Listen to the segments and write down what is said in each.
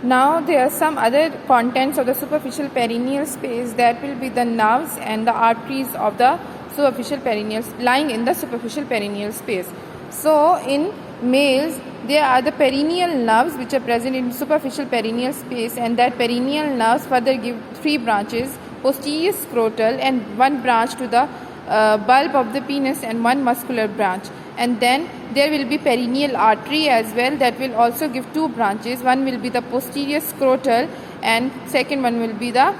Now there are some other contents of the superficial perineal space, that will be the nerves and the arteries of the superficial perineal lying in the superficial perineal space. So in males there are the perineal nerves which are present in superficial perineal space, and that perineal nerves further give three branches: posterior scrotal and one branch to the bulb of the penis and one muscular branch. And then there will be perineal artery as well, that will also give two branches. One will be the posterior scrotal and second one will be the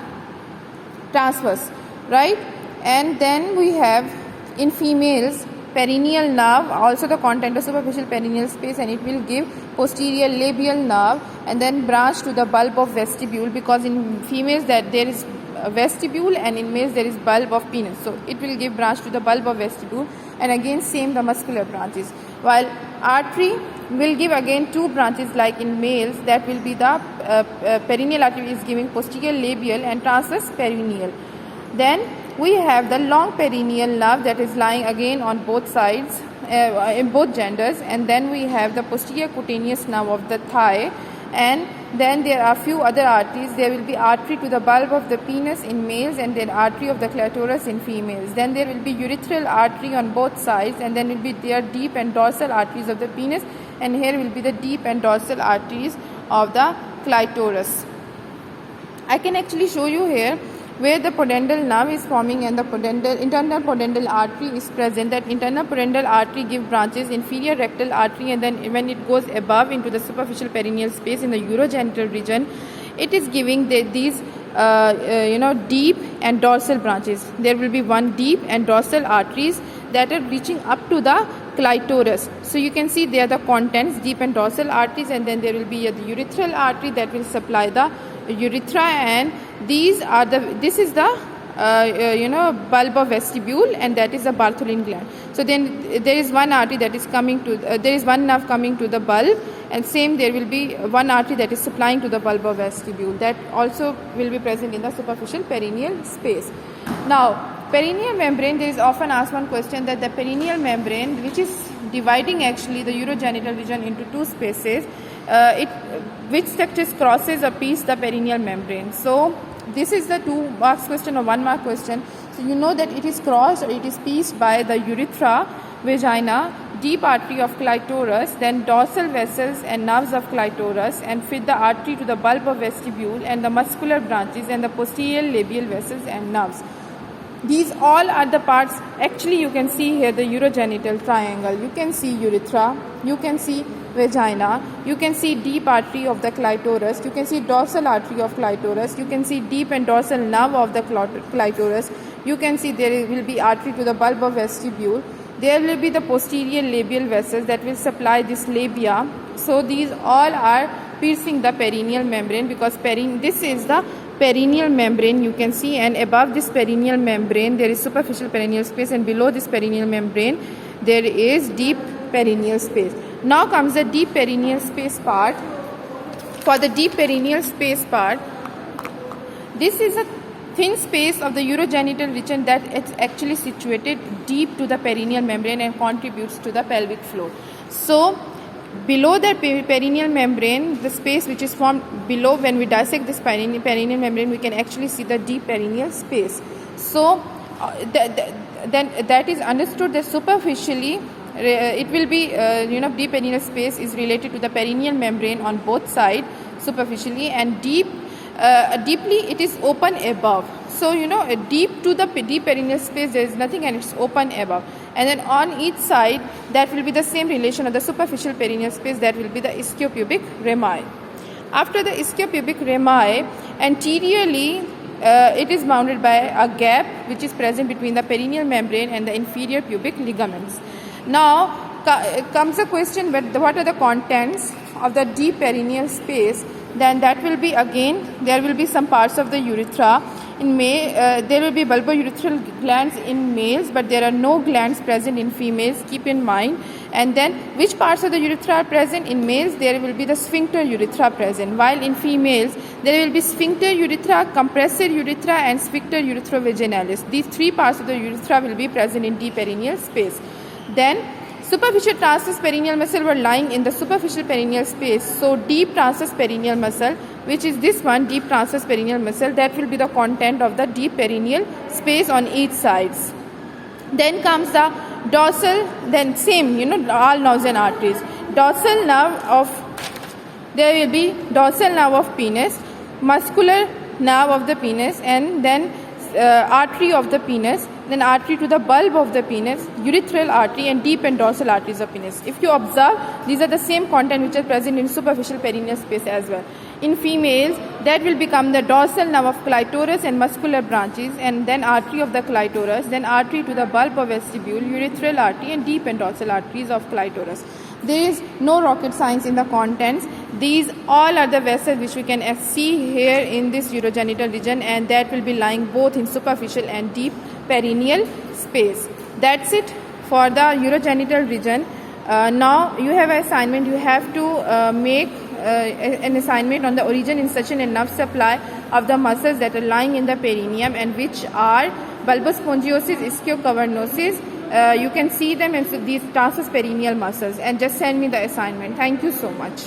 transverse, right? And then we have in females perineal nerve, also the content of superficial perineal space, and it will give posterior labial nerve and then branch to the bulb of vestibule, because in females that there is a vestibule and in males there is bulb of penis, so it will give branch to the bulb of vestibule, and again same the muscular branches. While artery will give again two branches, like in males that will be the perineal artery is giving posterior labial and transverse perineal. Then we have the long perineal nerve that is lying again on both sides in both genders, and then we have the posterior cutaneous nerve of the thigh, and then there are few other arteries. There will be artery to the bulb of the penis in males, and then artery of the clitoris in females. Then there will be urethral artery on both sides, and then will be their deep and dorsal arteries of the penis, and here will be the deep and dorsal arteries of the clitoris. I can actually show you here where the pudendal nerve is forming and the internal pudendal artery is present. That internal pudendal artery give branches inferior rectal artery, and then when it goes above into the superficial perineal space in the urogenital region, it is giving these deep and dorsal branches. There will be one deep and dorsal arteries that are reaching up to the clitoris. So you can see there the contents, deep and dorsal arteries, and then there will be the urethral artery that will supply the urethra, and this is the bulb of vestibule, and that is the Bartholin gland. So then there is one artery that is coming to there is one nerve coming to the bulb, and same there will be one artery that is supplying to the bulb of vestibule, that also will be present in the superficial perineal space. Now perineal membrane, there is often asked one question that the perineal membrane, which is dividing actually the urogenital region into two spaces, which structures crosses or pierces the perineal membrane. So this is the 2 marks question or 1 mark question. So you know that it is crossed or it is pierced by the urethra, vagina, deep artery of clitoris, then dorsal vessels and nerves of clitoris, and fit the artery to the bulb of vestibule and the muscular branches and the posterior labial vessels and nerves. These all are the parts. Actually you can see here the urogenital triangle. You can see urethra, you can see vagina, you can see deep artery of the clitoris, you can see dorsal artery of clitoris, you can see deep and dorsal nerve of the clitoris, you can see there will be artery to the bulb of vestibule, there will be the posterior labial vessels that will supply this labia. So these all are piercing the perineal membrane, because this is the perineal membrane, you can see, and above this perineal membrane there is superficial perineal space, and below this perineal membrane there is deep perineal space. Now comes the deep perineal space part. For the deep perineal space part, this is a thin space of the urogenital region that is actually situated deep to the perineal membrane and contributes to the pelvic floor. So below the perineal membrane, the space which is formed below, when we dissect this perineal membrane, we can actually see the deep perineal space. So then that is understood that superficially it will be deep perineal space is related to the perineal membrane on both sides superficially, and deeply it is open above. So deep to the deep perineal space there is nothing and it's open above, and then on each side that will be the same relation of the superficial perineal space, that will be the ischiopubic rami. After the ischiopubic rami, anteriorly it is bounded by a gap which is present between the perineal membrane and the inferior pubic ligaments. Now comes a question, what are the contents of the deep perineal space? Then that will be, again there will be some parts of the urethra. In there will be bulbourethral glands in males, but there are no glands present in females, keep in mind. And then which parts of the urethra are present? In males there will be the sphincter urethra present, while in females there will be sphincter urethra, compressor urethra and sphincter uretrovaginalis. These 3 parts of the urethra will be present in deep perineal space. Then Superficial transverse perineal muscle were lying in the superficial perineal space. So deep transverse perineal muscle, which is this one, deep transverse perineal muscle, that will be the content of the deep perineal space on each sides. Then comes the dorsal, then same, all nerves and arteries. Dorsal nerve of, there will be dorsal nerve of penis, muscular nerve of the penis, and then artery of the penis, then artery to the bulb of the penis, urethral artery, and deep and dorsal arteries of penis. If you observe, these are the same content which are present in superficial perineal space as well. In females, that will become the dorsal nerve of clitoris and muscular branches, and then artery of the clitoris, then artery to the bulb of vestibule, urethral artery, and deep and dorsal arteries of clitoris. There is no rocket science in the contents. These all are the vessels which we can see here in this urogenital region, and that will be lying both in superficial and deep perineal space. That's it for the urogenital region. Now you have an assignment. You have to make an assignment on the origin, insertion, and nerve supply of the muscles that are lying in the perineum, and which are bulbous spongiosis, ischiocavernosus. You can see them as these transverse perineal muscles, and just send me the assignment. Thank you so much.